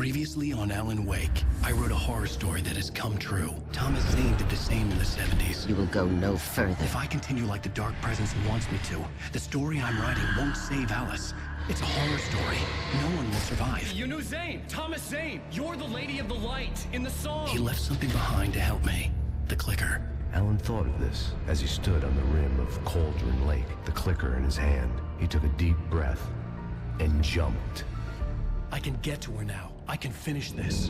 Previously on Alan Wake, I wrote a horror story that has come true. Thomas Zane did the same in the 70s. You will go no further. If I continue like the Dark Presence wants me to, the story I'm writing won't save Alice. It's a horror story. No one will survive. You knew Zane! Thomas Zane! You're the Lady of the Light in the song! He left something behind to help me. The clicker. Alan thought of this as he stood on the rim of Cauldron Lake, the clicker in his hand. He took a deep breath and jumped. I can get to her now. I can finish this.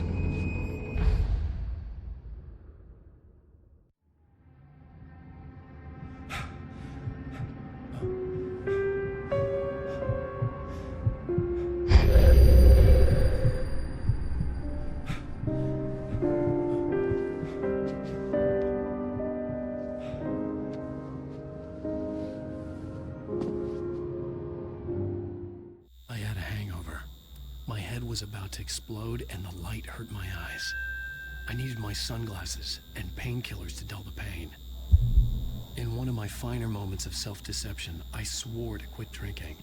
I had a hangover. My head was about to explode and the light hurt my eyes. I needed my sunglasses and painkillers to dull the pain. In one of my finer moments of self-deception, I swore to quit drinking.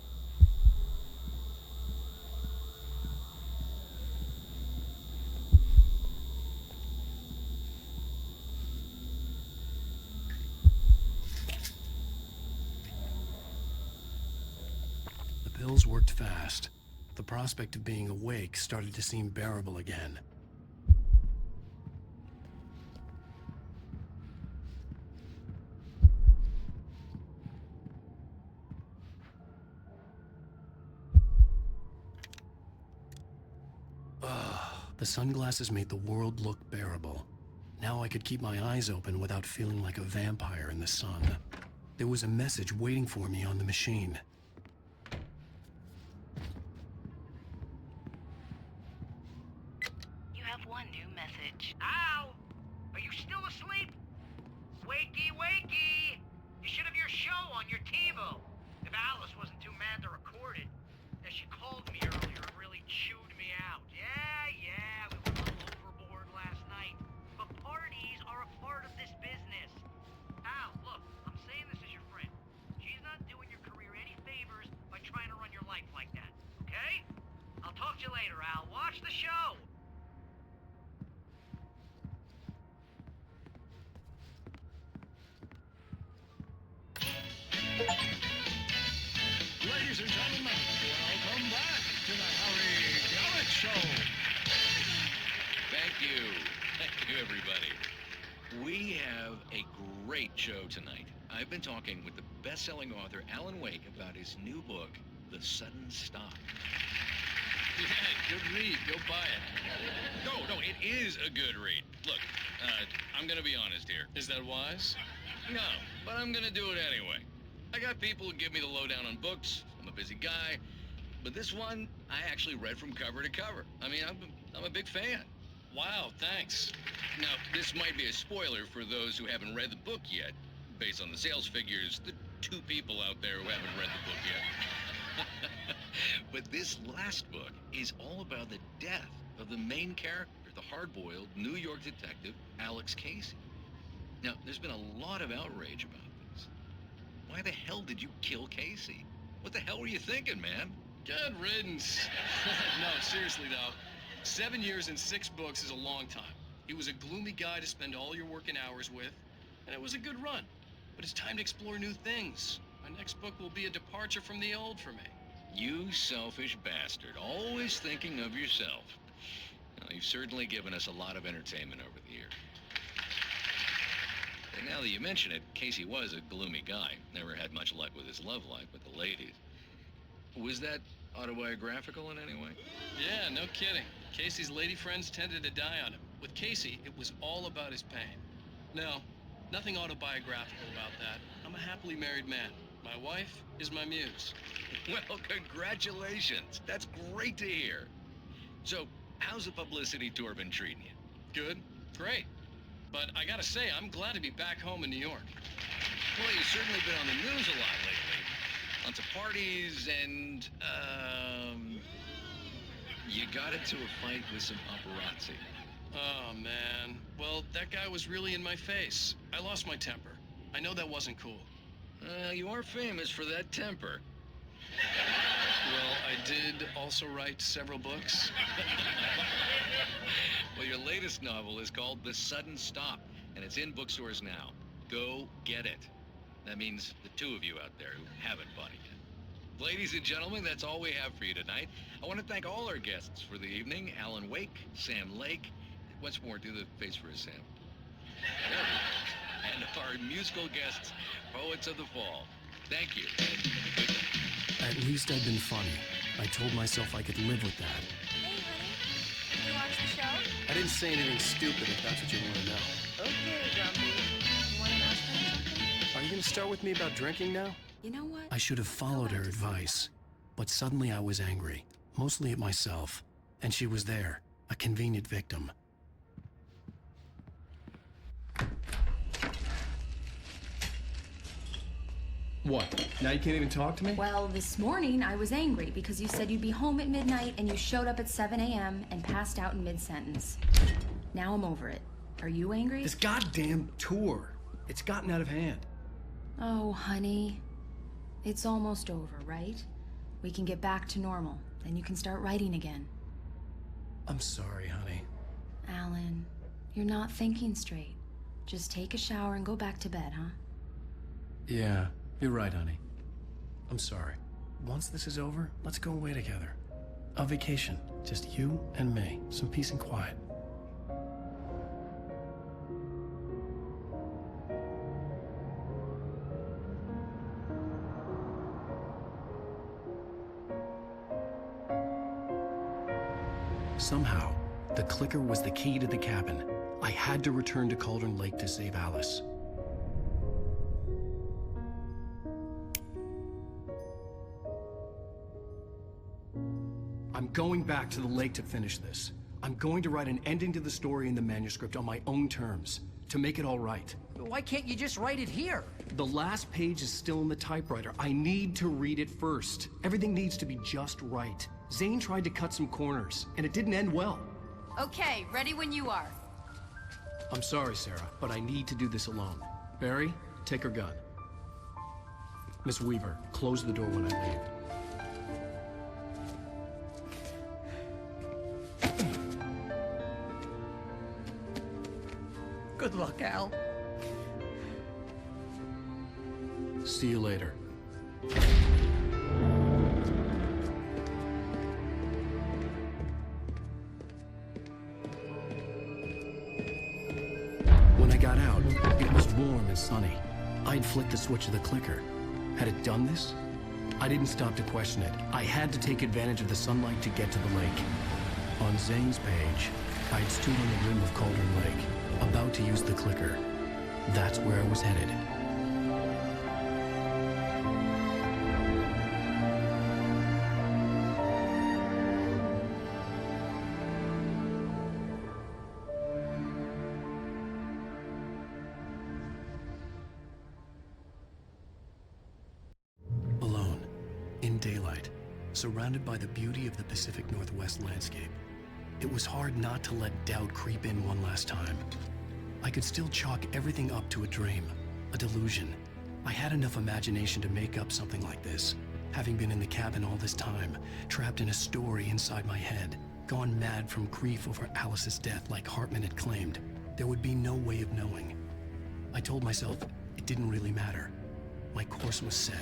The pills worked fast. The prospect of being awake started to seem bearable again. The sunglasses made the world look bearable. Now I could keep my eyes open without feeling like a vampire in the sun. There was a message waiting for me on the machine. You have one new message. Al! Are you still asleep? Wakey, wakey! You should have your show on your TiVo. If Alice wasn't too mad to record it. As she called me earlier and really chewed me out. Yeah, we went a little overboard last night. But parties are a part of this business. Al, look, I'm saying this as your friend. She's not doing your career any favors by trying to run your life like that, okay? I'll talk to you later, Al. Watch the show! Ladies and gentlemen, welcome back to the Harry Garrett Show. Thank you. Thank you, everybody. We have a great show tonight. I've been talking with the best-selling author Alan Wake about his new book, The Sudden Stop. Yeah, good read. Go buy it. No, it is a good read. Look, I'm gonna be honest here. Is that wise? No, but I'm gonna do it anyway. I got people who give me the lowdown on books. I'm a busy guy. But this one, I actually read from cover to cover. I mean, I'm a big fan. Wow, thanks. Now, this might be a spoiler for those who haven't read the book yet. Based on the sales figures, the 2 people out there who haven't read the book yet. But this last book is all about the death of the main character, the hard-boiled New York detective, Alex Casey. Now, there's been a lot of outrage about this. Why the hell did you kill Casey? What the hell were you thinking, man? Good riddance. No, seriously, though. 7 years and 6 books is a long time. He was a gloomy guy to spend all your working hours with, and it was a good run. But it's time to explore new things. My next book will be a departure from the old for me. You selfish bastard, always thinking of yourself. Now, you've certainly given us a lot of entertainment over the years. And now that you mention it, Casey was a gloomy guy. Never had much luck with his love life with the ladies. Was that autobiographical in any way? Yeah, no kidding. Casey's lady friends tended to die on him. With Casey, it was all about his pain. No, nothing autobiographical about that. I'm a happily married man. My wife is my muse. Well, congratulations. That's great to hear. So, how's the publicity tour been treating you? Good, great. But I gotta say, I'm glad to be back home in New York. Well, you've certainly been on the news a lot lately. Lots of parties and, you got into a fight with some paparazzi. Oh, man. Well, that guy was really in my face. I lost my temper. I know that wasn't cool. You are famous for that temper. Well, I did also write several books. Well, your latest novel is called The Sudden Stop, and it's in bookstores now. Go get it. That means the two of you out there who haven't bought it yet. Ladies and gentlemen, that's all we have for you tonight. I want to thank all our guests for the evening. Alan Wake, Sam Lake. Once more, do the face for us, Sam. There we go. And our musical guests, Poets of the Fall. Thank you. And good night. At least I'd been funny. I told myself I could live with that. Hey, honey. Did you watch the show? I didn't say anything stupid if that's what you want to know. Okay, Grumpy. You want to ask me something? Are you going to start with me about drinking now? You know what? I should have followed her advice. But suddenly I was angry, mostly at myself. And she was there, a convenient victim. What? Now you can't even talk to me? Well, this morning I was angry because you said you'd be home at midnight and you showed up at 7 a.m. and passed out in mid-sentence. Now I'm over it. Are you angry? This goddamn tour. It's gotten out of hand. Oh, honey. It's almost over, right? We can get back to normal. Then you can start writing again. I'm sorry, honey. Alan, you're not thinking straight. Just take a shower and go back to bed, huh? Yeah, you're right, honey. I'm sorry. Once this is over, let's go away together. A vacation. Just you and me. Some peace and quiet. Somehow, the clicker was the key to the cabin. I had to return to Cauldron Lake to save Alice. I'm going back to the lake to finish this. I'm going to write an ending to the story in the manuscript on my own terms, to make it all right. Why can't you just write it here? The last page is still in the typewriter. I need to read it first. Everything needs to be just right. Zane tried to cut some corners, and it didn't end well. Okay, ready when you are. I'm sorry, Sarah, but I need to do this alone. Barry, take her gun. Miss Weaver, close the door when I leave. Good luck, Al. See you later. When I got out, it was warm and sunny. I'd flicked the switch of the clicker. Had it done this? I didn't stop to question it. I had to take advantage of the sunlight to get to the lake. On Zane's page, I'd stood on the rim of Cauldron Lake, about to use the clicker. That's where I was headed. Alone, in daylight, surrounded by the beauty of the Pacific Northwest landscape. It was hard not to let doubt creep in one last time. I could still chalk everything up to a dream, a delusion. I had enough imagination to make up something like this, having been in the cabin all this time, trapped in a story inside my head, gone mad from grief over Alice's death like Hartman had claimed. There would be no way of knowing. I told myself it didn't really matter. My course was set.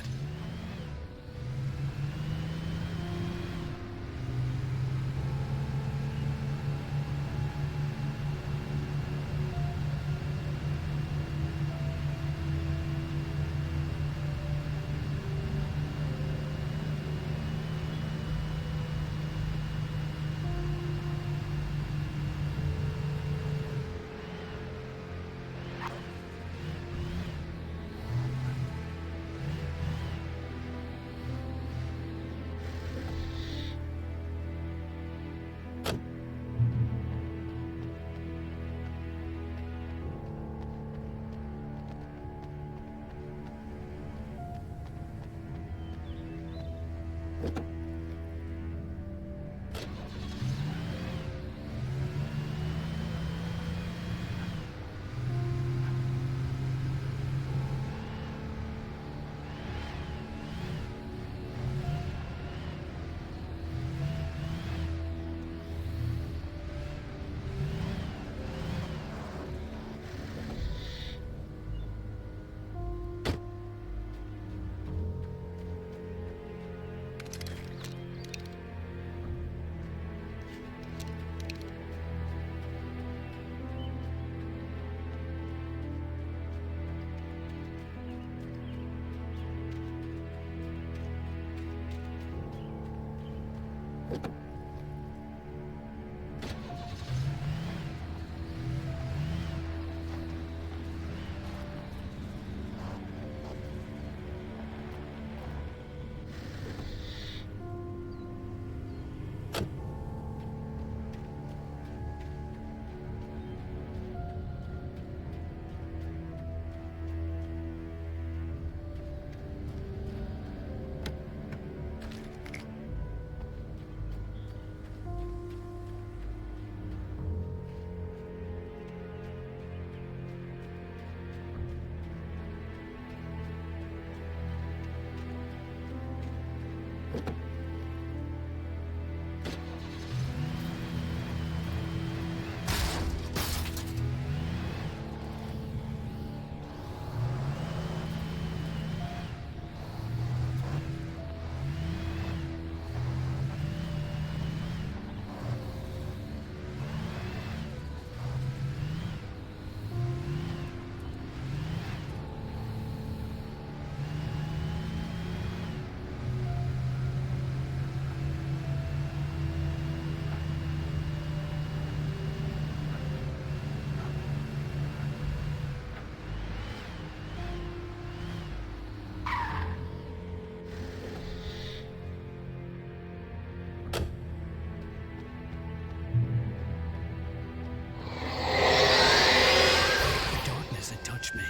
touch me.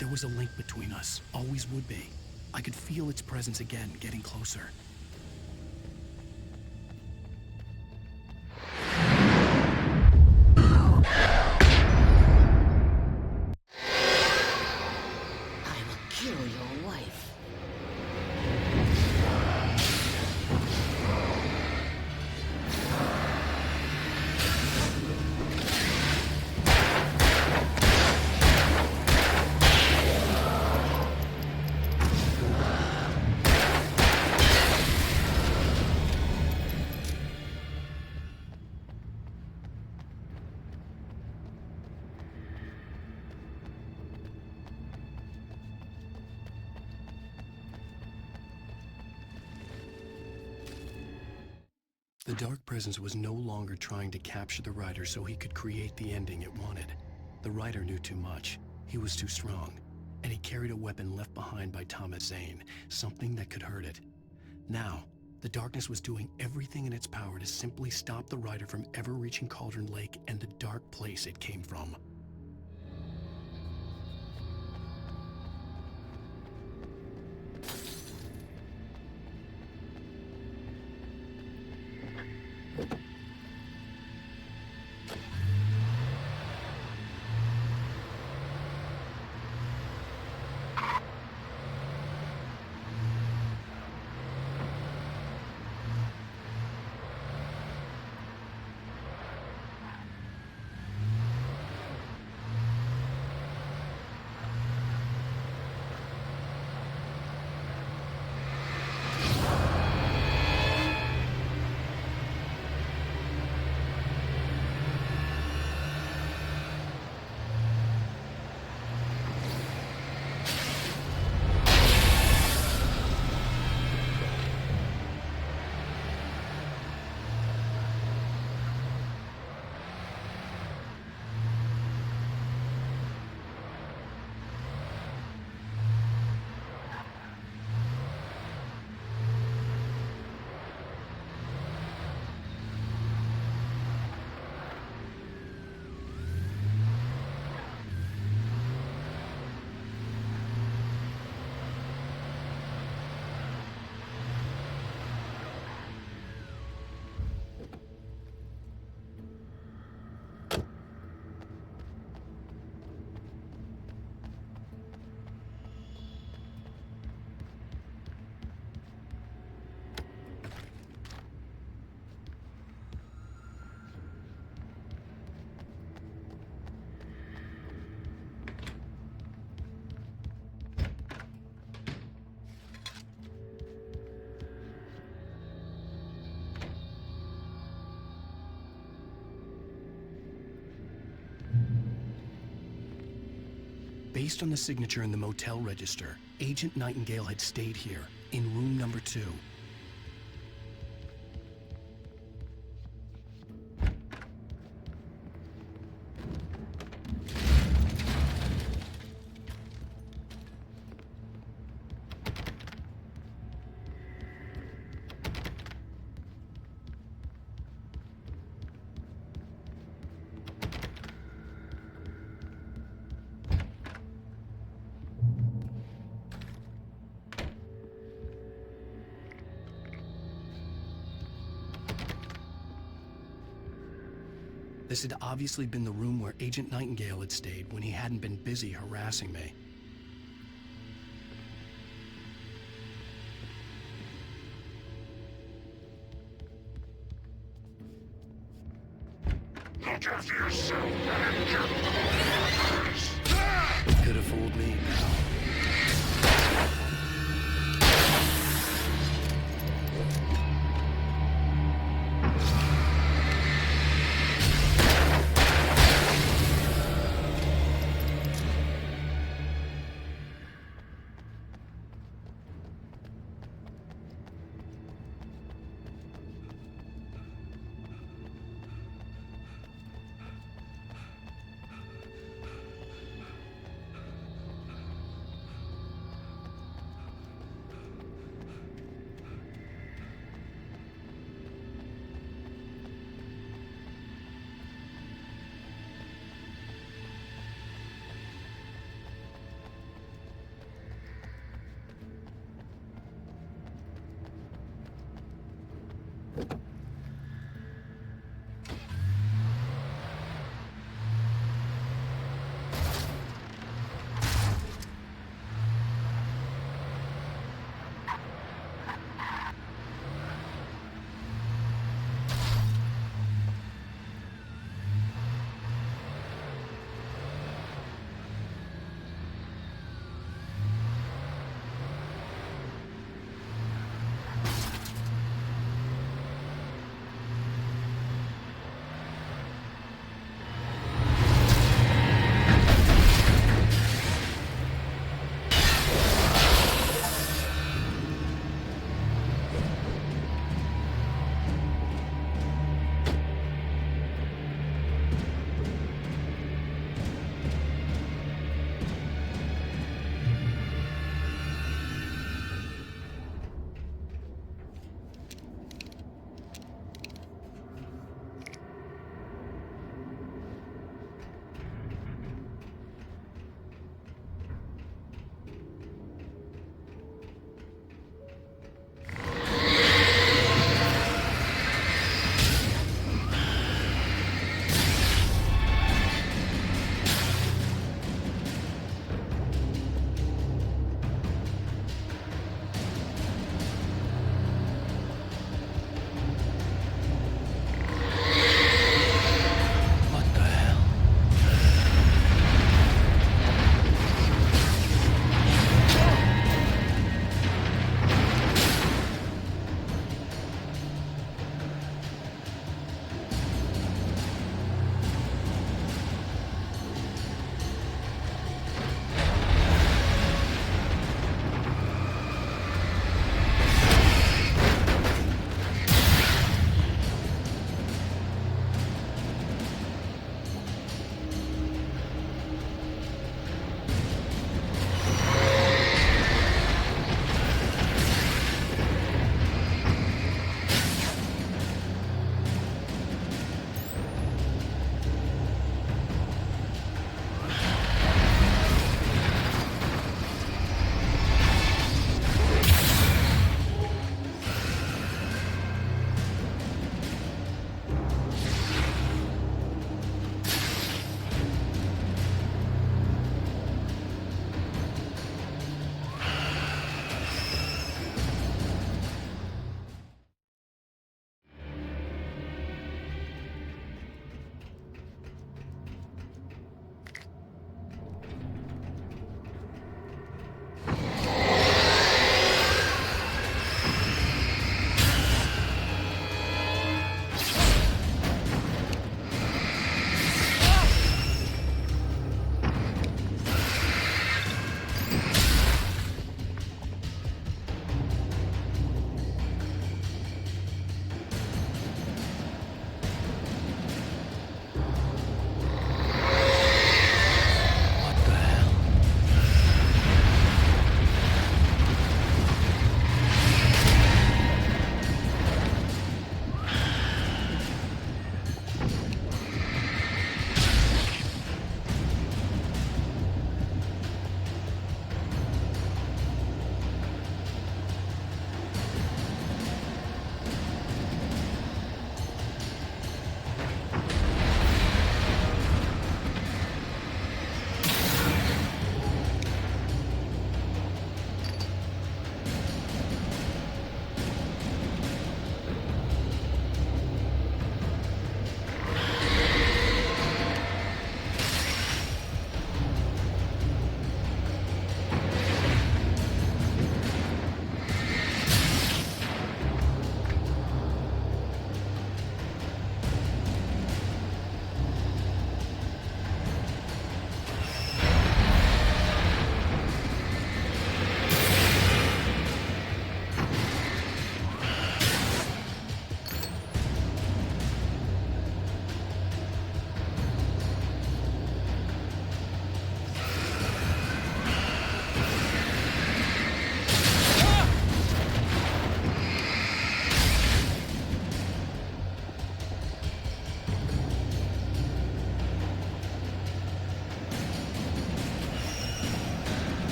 There was a link between us, always would be. I could feel its presence again, getting closer. I will kill your wife. The Dark Presence was no longer trying to capture the Rider so he could create the ending it wanted. The Rider knew too much. He was too strong. And he carried a weapon left behind by Thomas Zane, something that could hurt it. Now, the darkness was doing everything in its power to simply stop the Rider from ever reaching Cauldron Lake and the dark place it came from. Based on the signature in the motel register, Agent Nightingale had stayed here, in room number 2. This had obviously been the room where Agent Nightingale had stayed when he hadn't been busy harassing me. Look after yourself and your brothers! Could have fooled me, pal.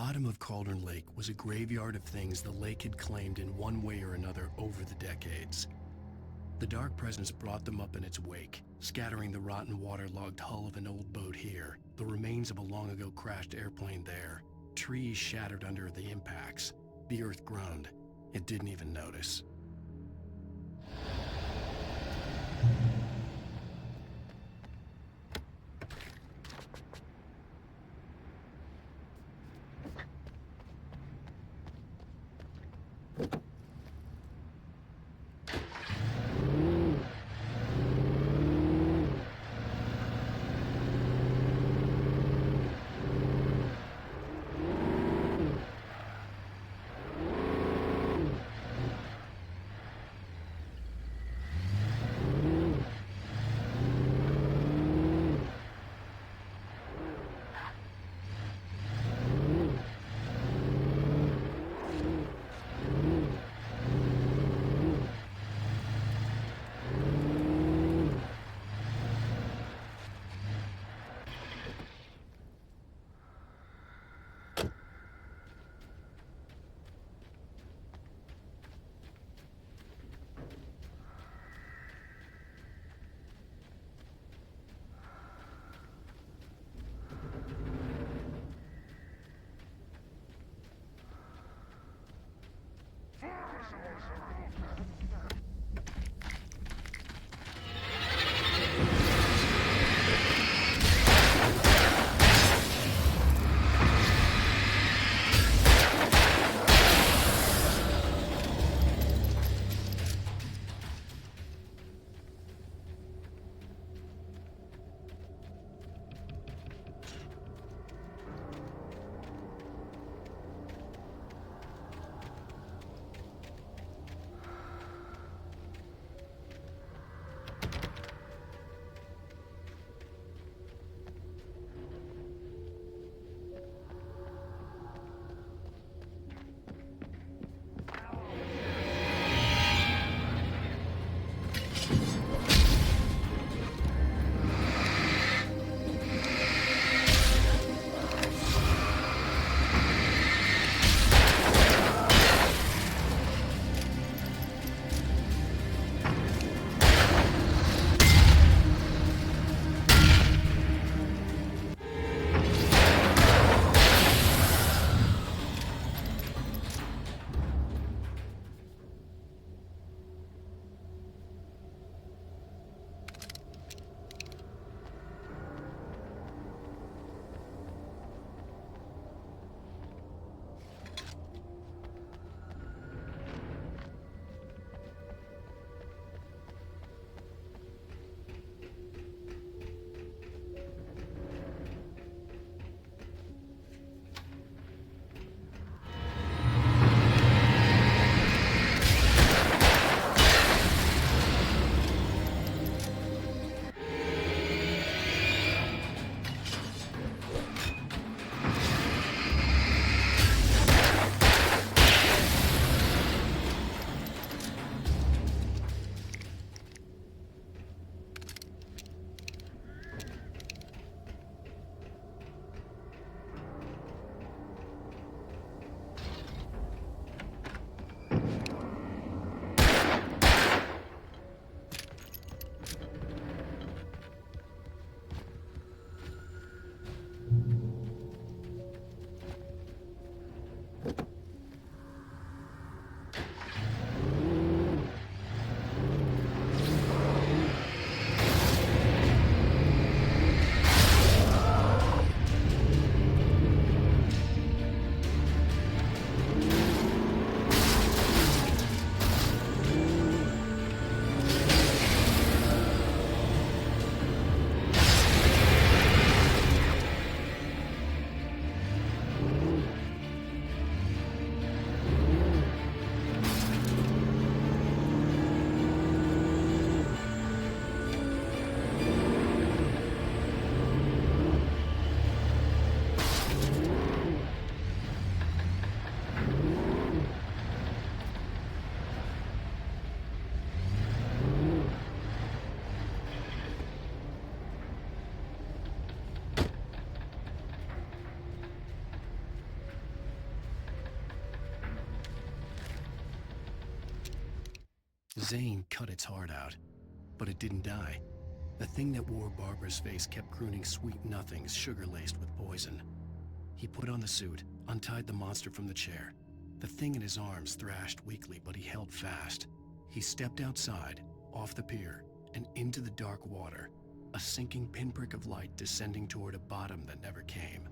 bottom of Cauldron Lake was a graveyard of things the lake had claimed in one way or another over the decades. The dark presence brought them up in its wake, scattering the rotten waterlogged hull of an old boat here, the remains of a long-ago crashed airplane there, trees shattered under the impacts. The earth groaned. It didn't even notice. Zane cut its heart out, but it didn't die. The thing that wore Barbara's face kept crooning sweet nothings sugar-laced with poison. He put on the suit, untied the monster from the chair. The thing in his arms thrashed weakly, but he held fast. He stepped outside, off the pier, and into the dark water, a sinking pinprick of light descending toward a bottom that never came.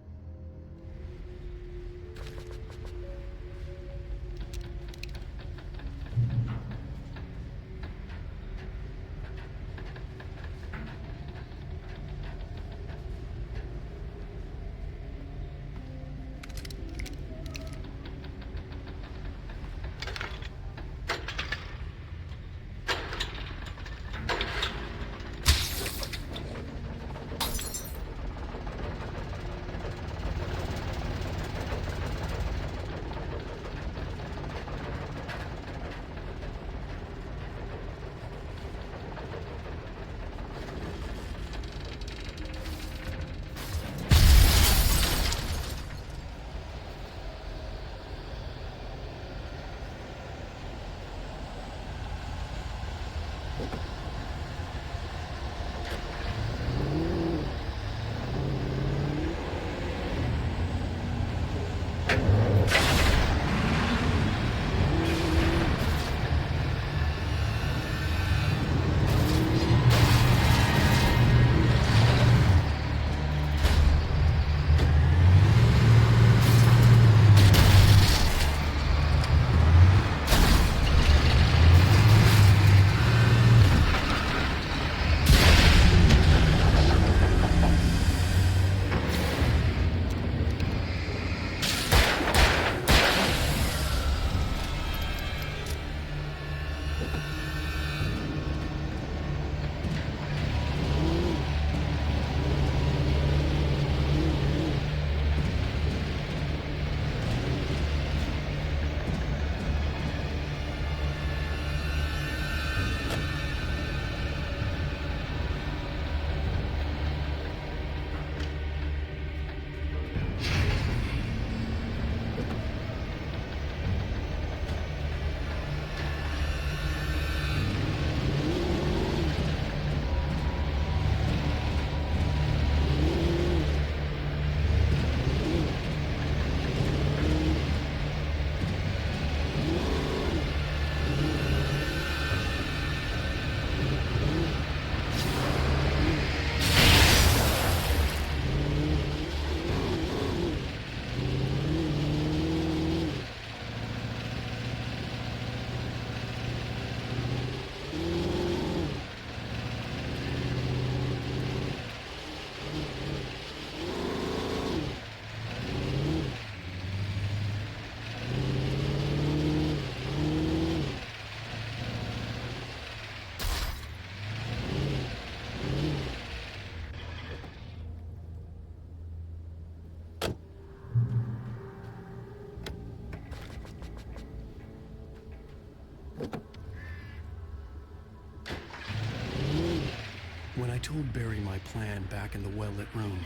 When I told Barry my plan back in the well-lit room,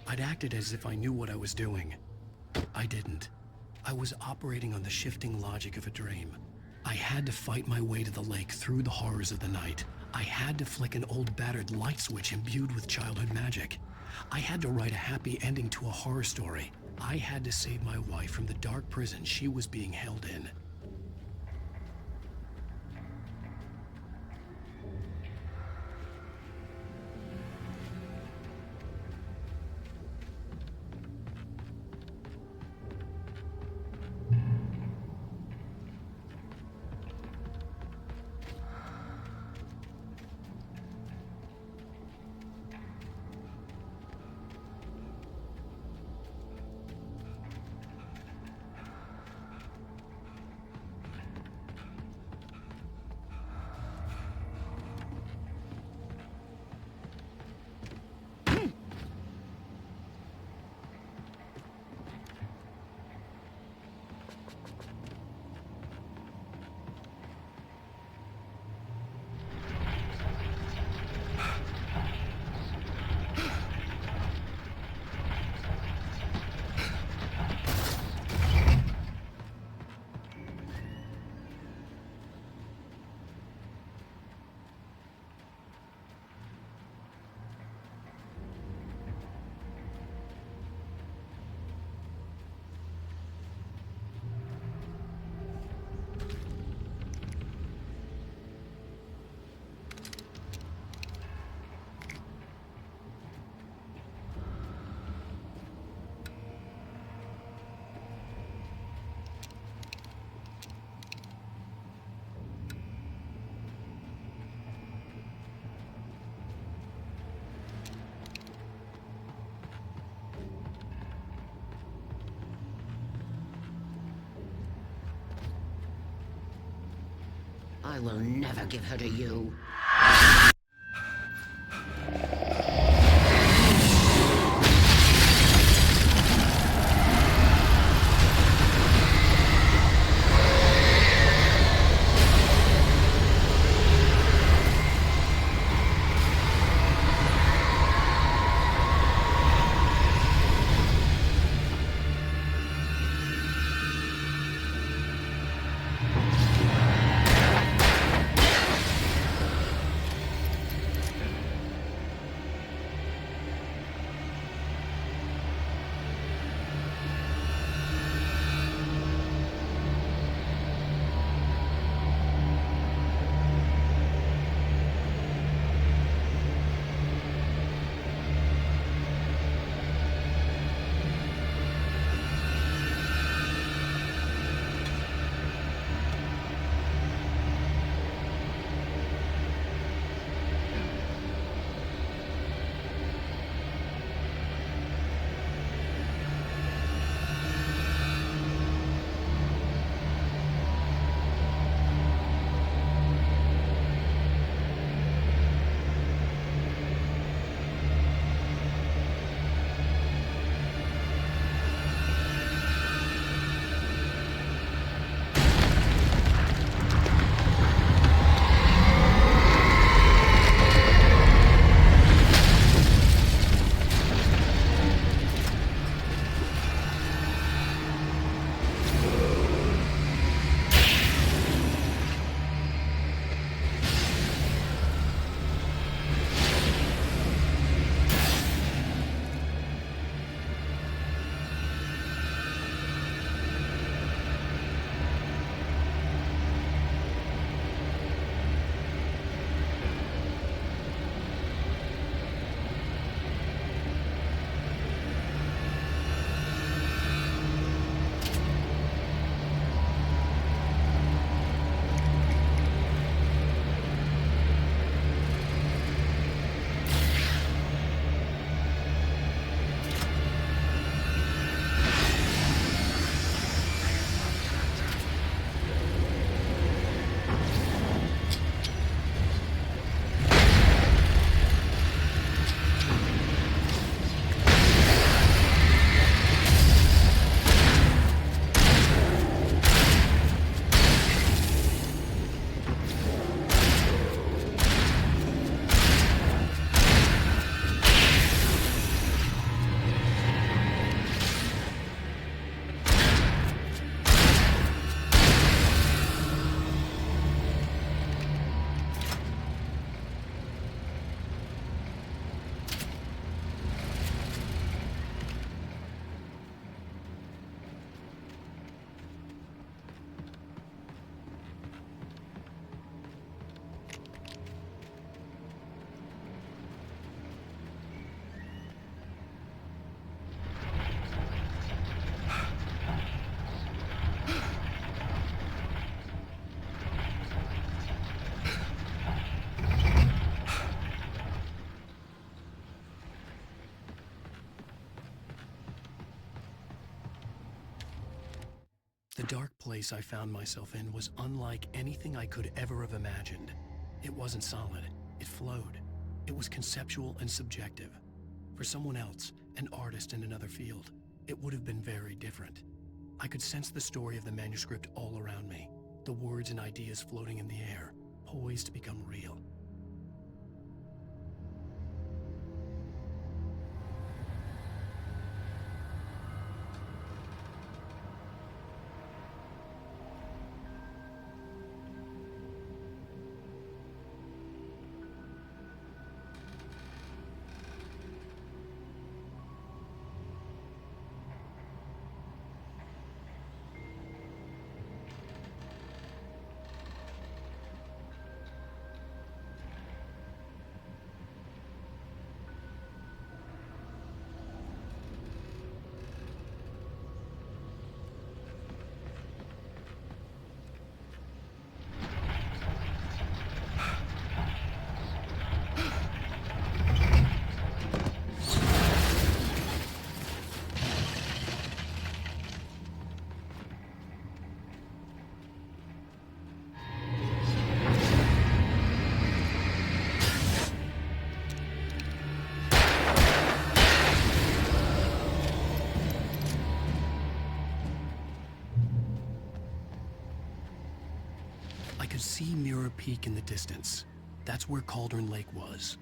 I'd acted as if I knew what I was doing. I didn't. I was operating on the shifting logic of a dream. I had to fight my way to the lake through the horrors of the night. I had to flick an old battered light switch imbued with childhood magic. I had to write a happy ending to a horror story. I had to save my wife from the dark prison she was being held in. I will never give her to you. The dark place I found myself in was unlike anything I could ever have imagined. It wasn't solid, it flowed. It was conceptual and subjective. For someone else, an artist in another field, it would have been very different. I could sense the story of the manuscript all around me, the words and ideas floating in the air, poised to become real. see Mirror Peak in the distance. That's where Cauldron Lake was.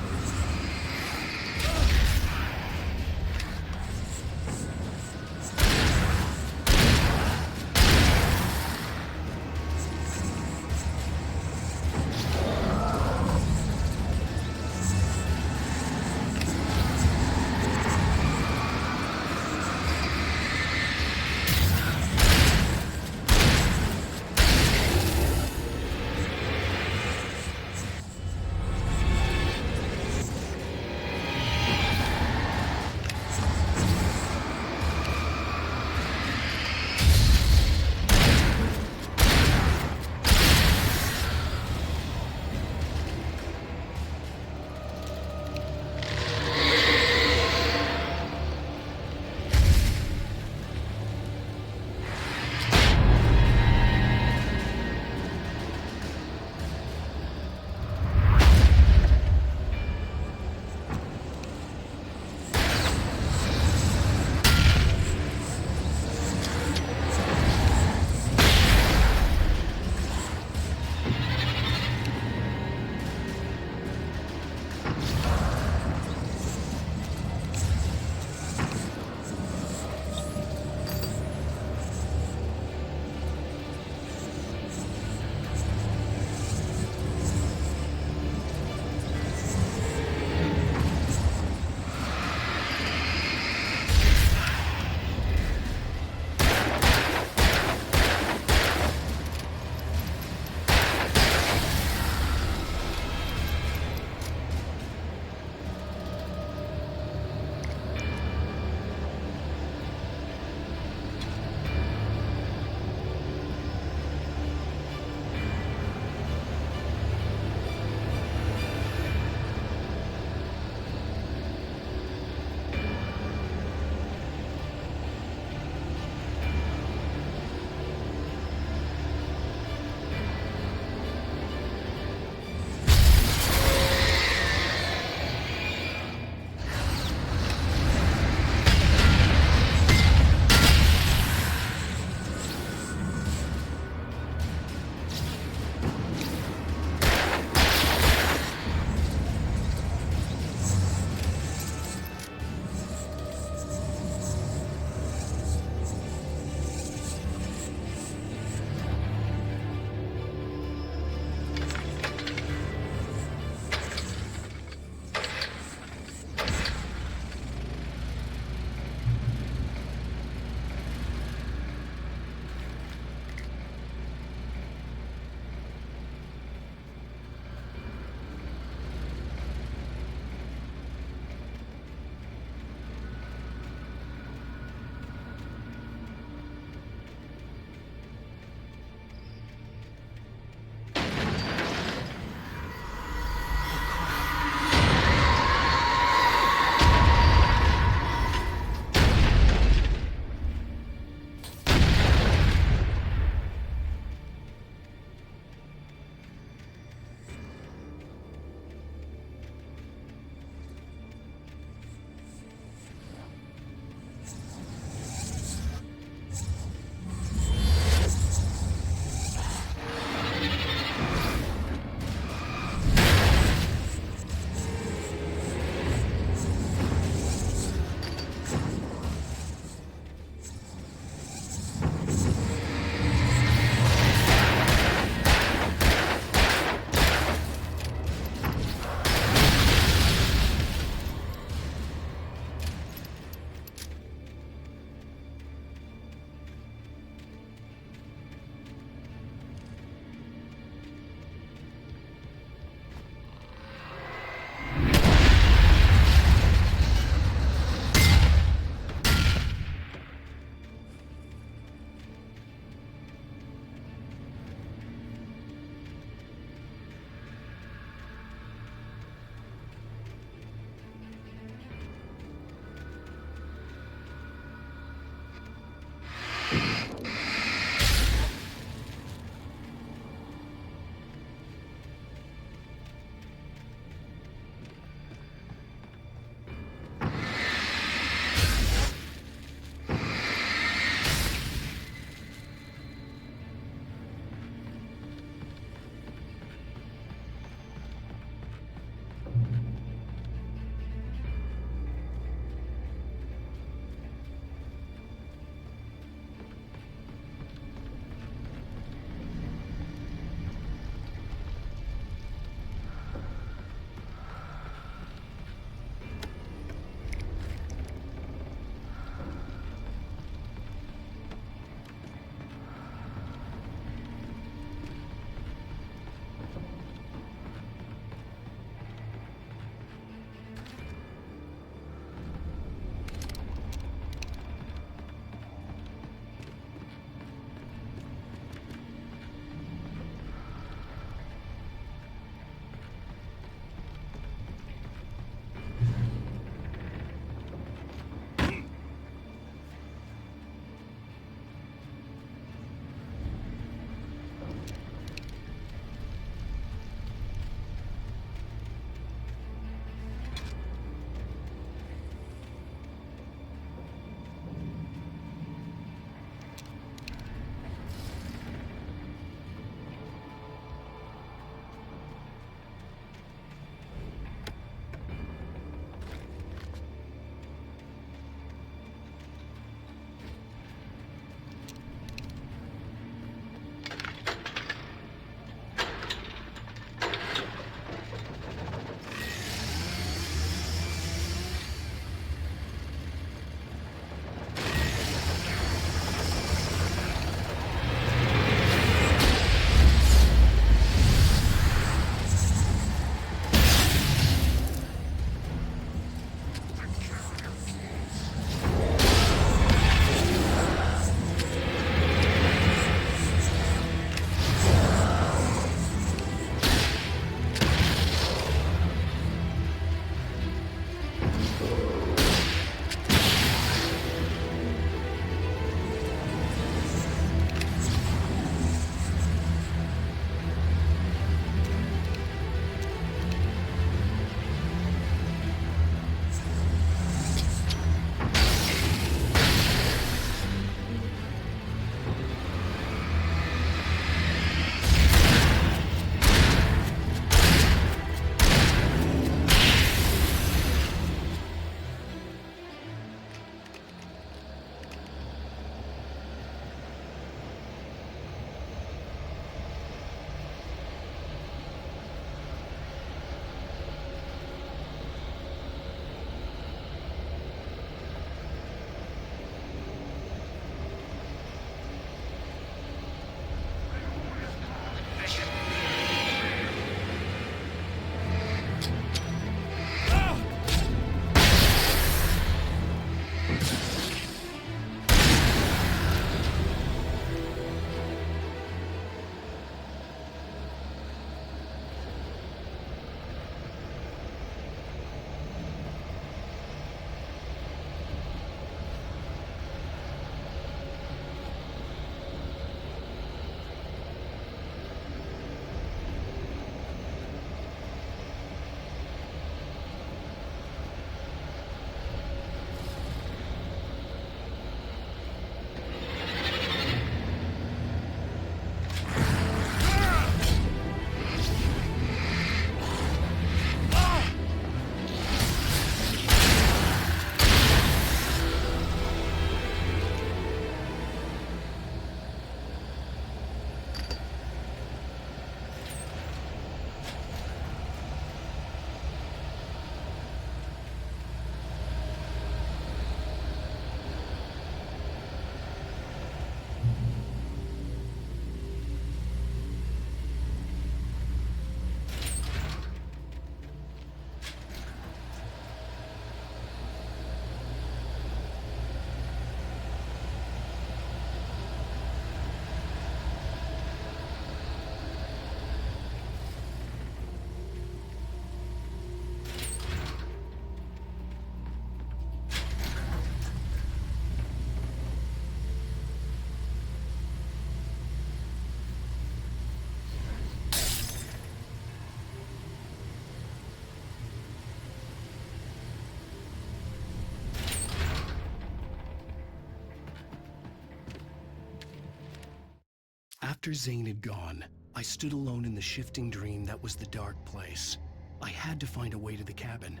After Zane had gone, I stood alone in the shifting dream that was the dark place. I had to find a way to the cabin.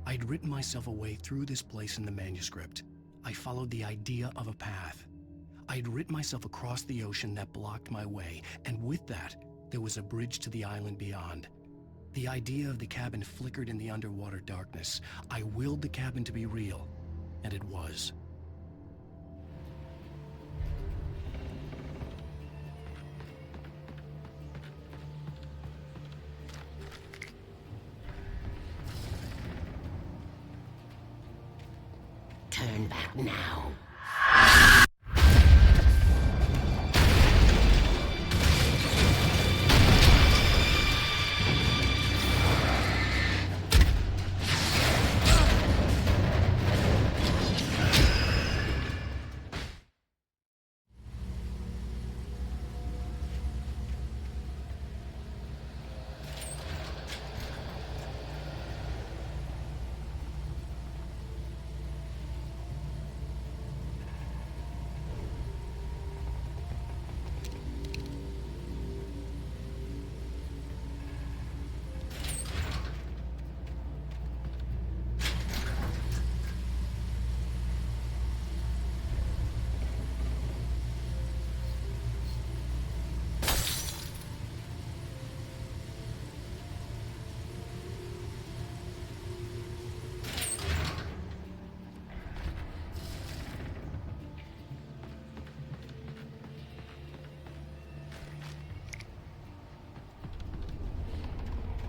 I'd written myself a way through this place in the manuscript. I followed the idea of a path. I'd written myself across the ocean that blocked my way, and with that, there was a bridge to the island beyond. The idea of the cabin flickered in the underwater darkness. I willed the cabin to be real, and it was. Turn back now.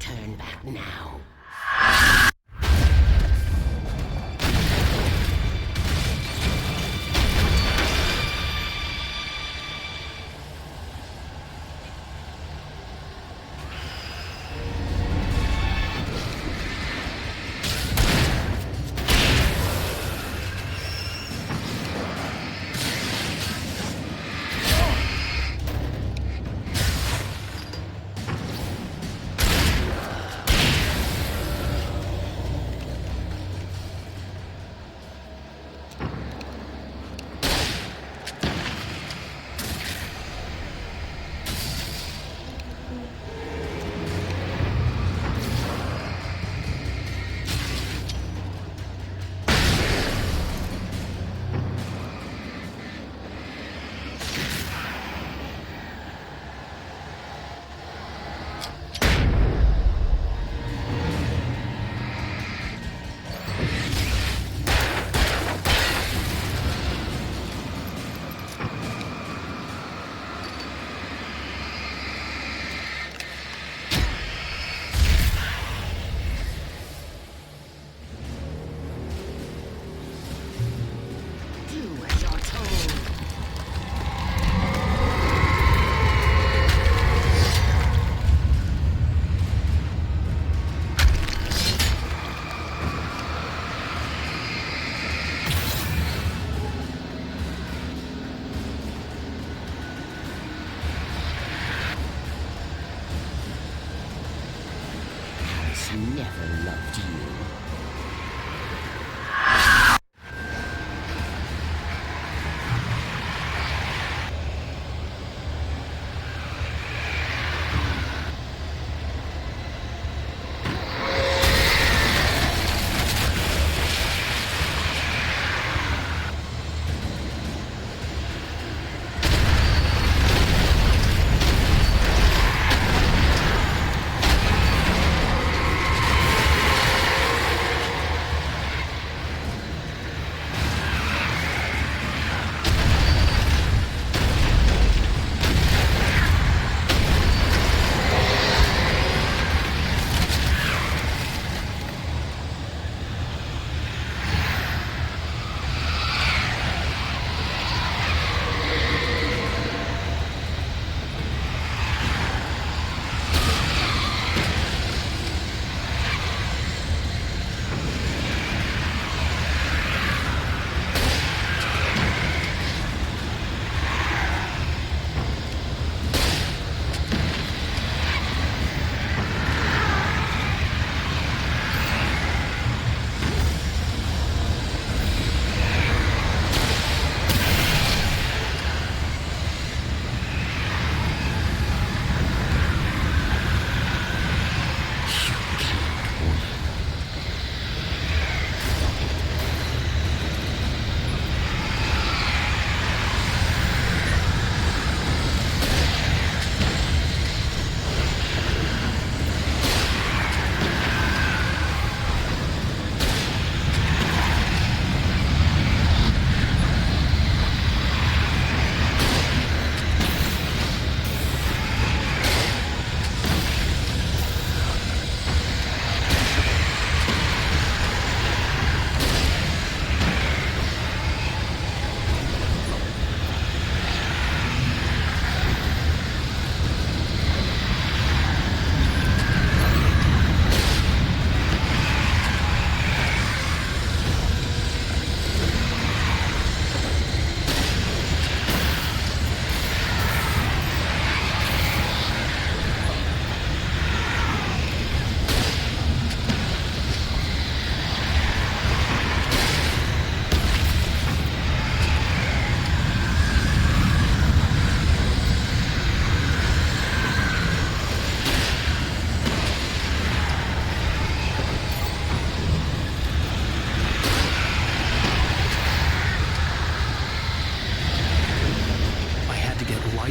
Turn back now. never loved you.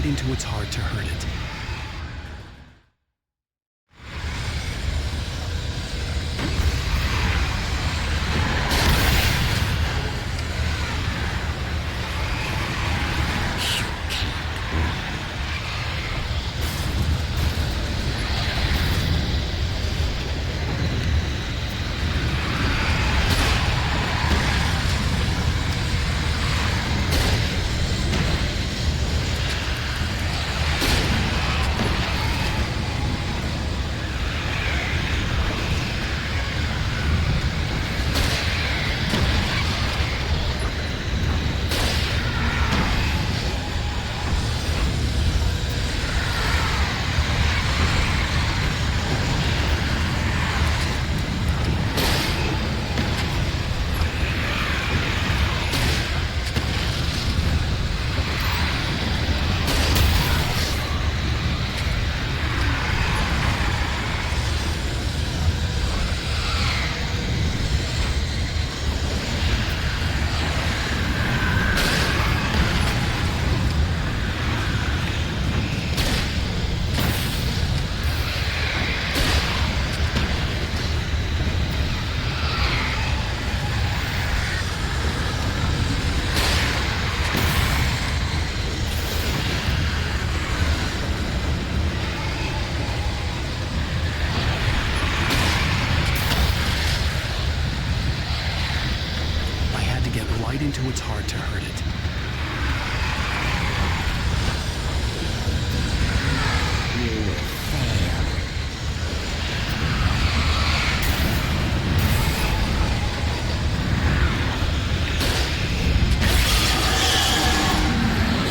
Into its heart to hurt it. Into its heart to hurt it. You will fail.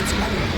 It's over.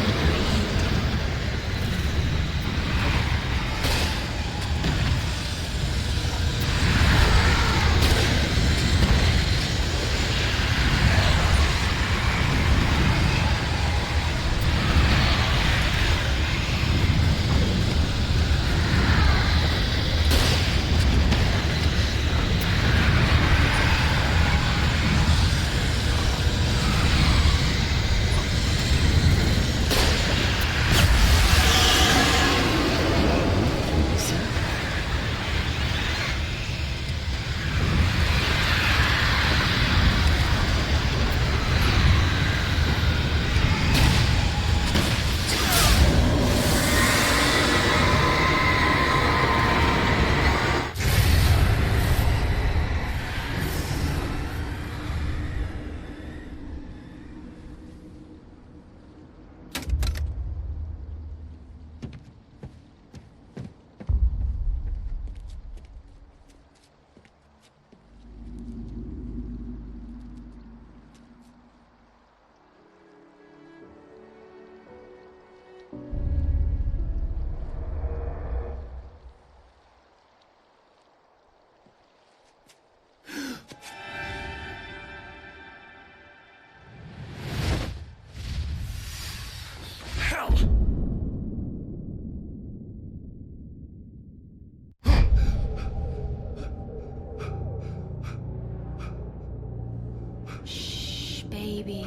Baby,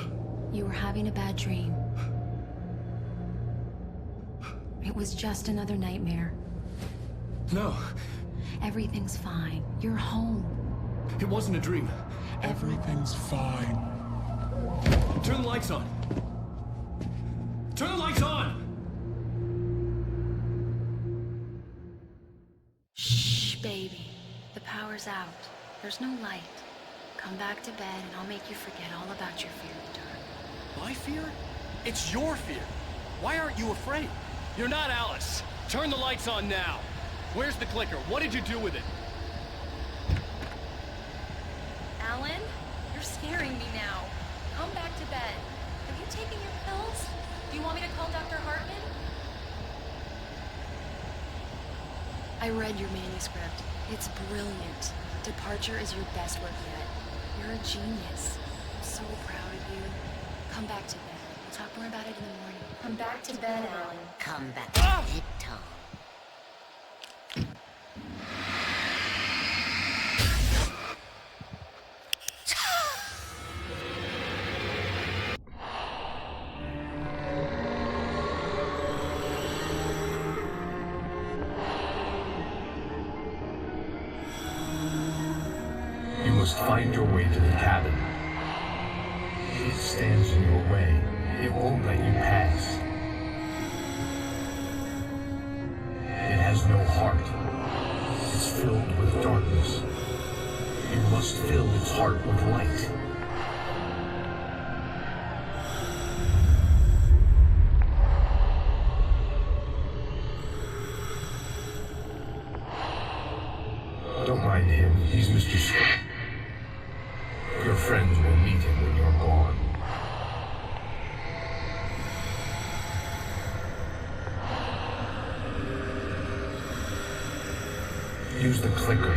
you were having a bad dream. It was just another nightmare. No, Everything's fine. You're home. it wasn't a dream. Everything's fine. Turn the lights on. Turn the lights on! Shh, baby. The power's out. There's no light. Come back to bed and I'll make you forget all about your fear of the dark. My fear? It's your fear. Why aren't you afraid? You're not Alice. Turn the lights on now. Where's the clicker? What did you do with it? Alan, you're scaring me now. Come back to bed. Have you taken your pills? Do you want me to call Dr. Hartman? I read your manuscript. It's brilliant. Departure is your best work yet. You're a genius. I'm so proud of you. Come back to bed. We'll talk more about it in the morning. Come back to bed, Alan. Come back to bed, Tom. You must find your way to the cabin. It stands in your way. It won't let you pass. It has no heart. It's filled with darkness. You must fill its heart with light. Don't mind him. He's Mr. Scott. Your friends will meet him when you're gone. Use the clicker.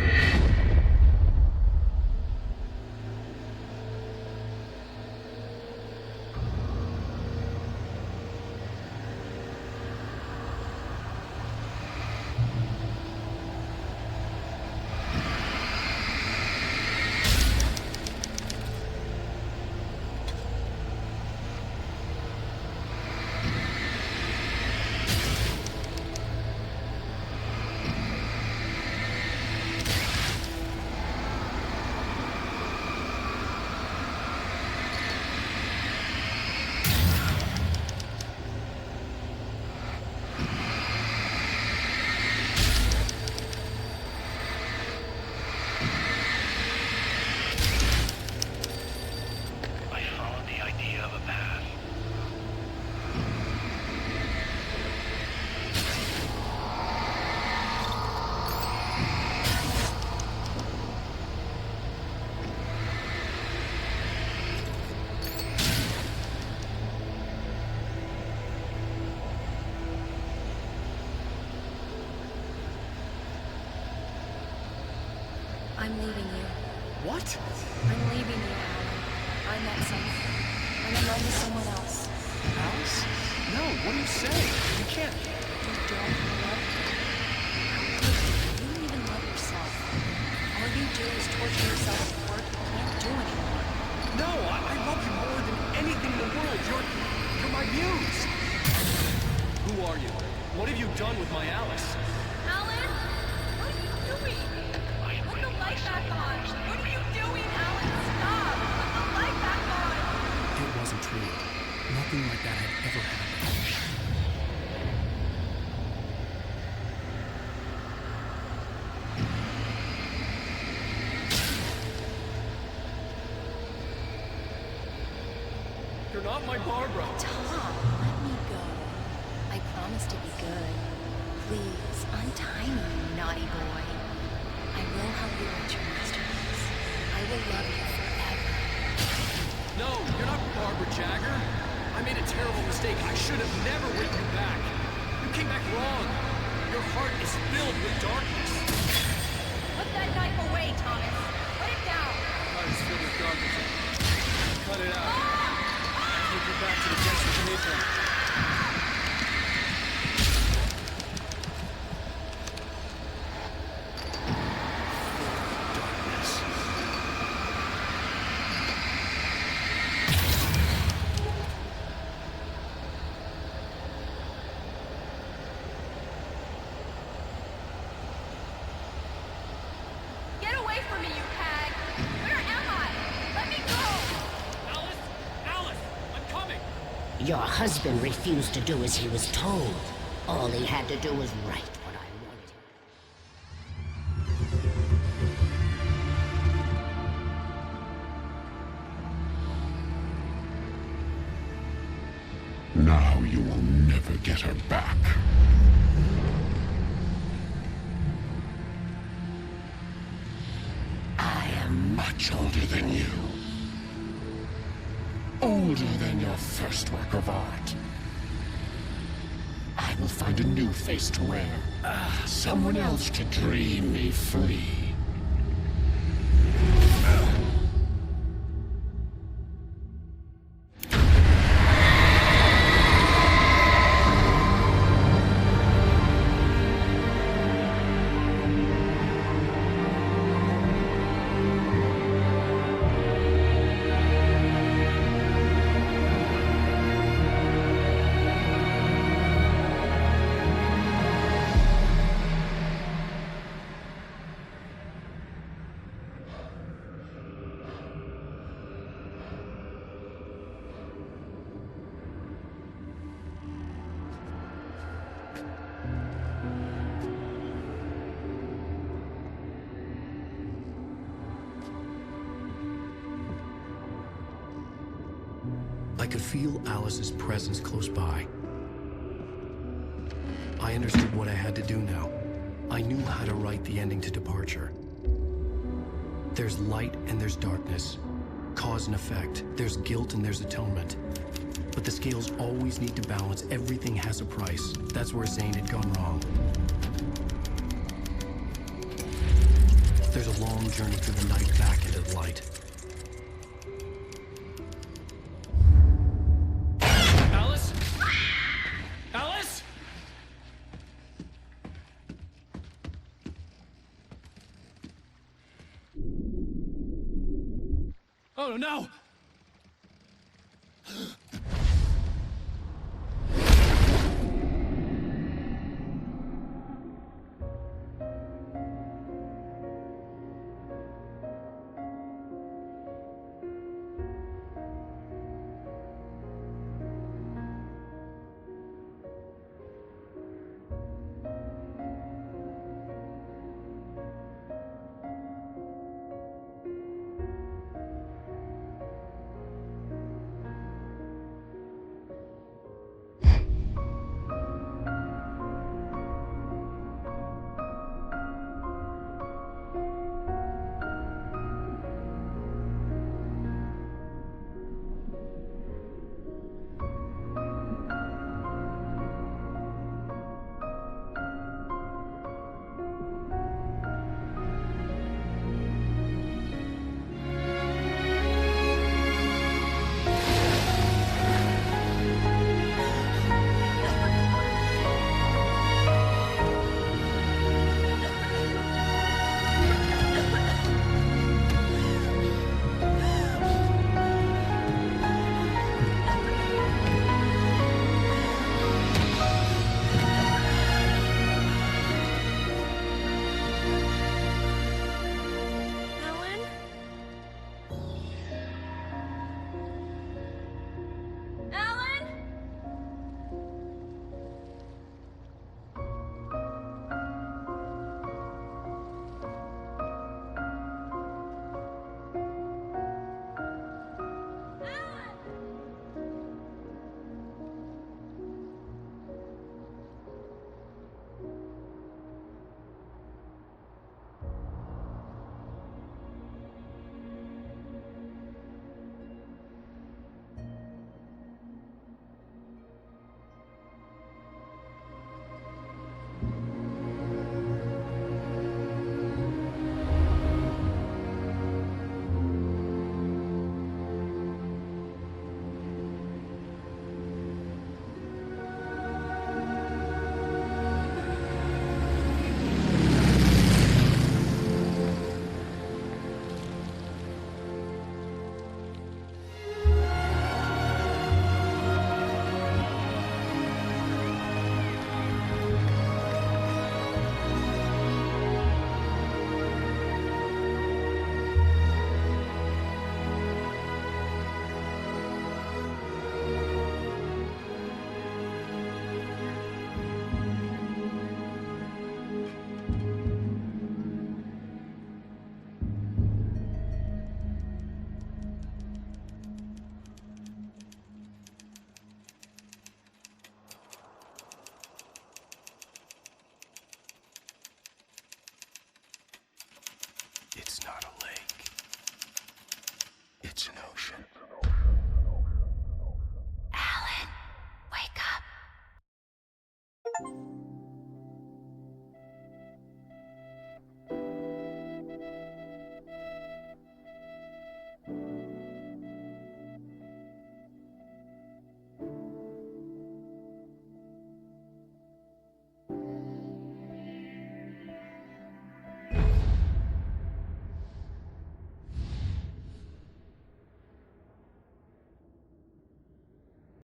I followed the idea of a path. I'm leaving you. What? I'm leaving you, Alan. I met someone. I'm in love with someone else. Alice? No, what are you saying? You can't. You don't love me. How could you? You don't even love yourself. All you do is torture yourself with work you can't do anymore. No, I love you more than anything in the world. You're my muse. Who are you? What have you done with my Alice? Alan? What are you doing? Put the light back on. What are you doing, Alan? Stop. Put the light back on. It wasn't true. Nothing like that had ever happened. You're not my Barbara. Tom, let me go. I promise to be good. Please, untie me, you naughty boy. I will help you write your masterpiece. I will love you forever. No, you're not Barbara Jagger. I made a terrible mistake. I should have never written you back. You came back wrong. Your heart is filled with darkness. Put that knife away, Thomas. Put it down. Heart is filled with darkness. Cut it out. Take you back to the Jensen Peninsula. Darkness. Your husband refused to do as he was told. All he had to do was write what I wanted him. Now you will never get her back. I am much older than you. Older than your first work of art. I will find a new face to wear. Someone else to dream me free. I could feel Alice's presence close by. I understood what I had to do now. I knew how to write the ending to Departure. There's light and there's darkness. Cause and effect. There's guilt and there's atonement. But the scales always need to balance. Everything has a price. That's where Zane had gone wrong. There's a long journey through the night back into the light. Alice? Alice? Oh no!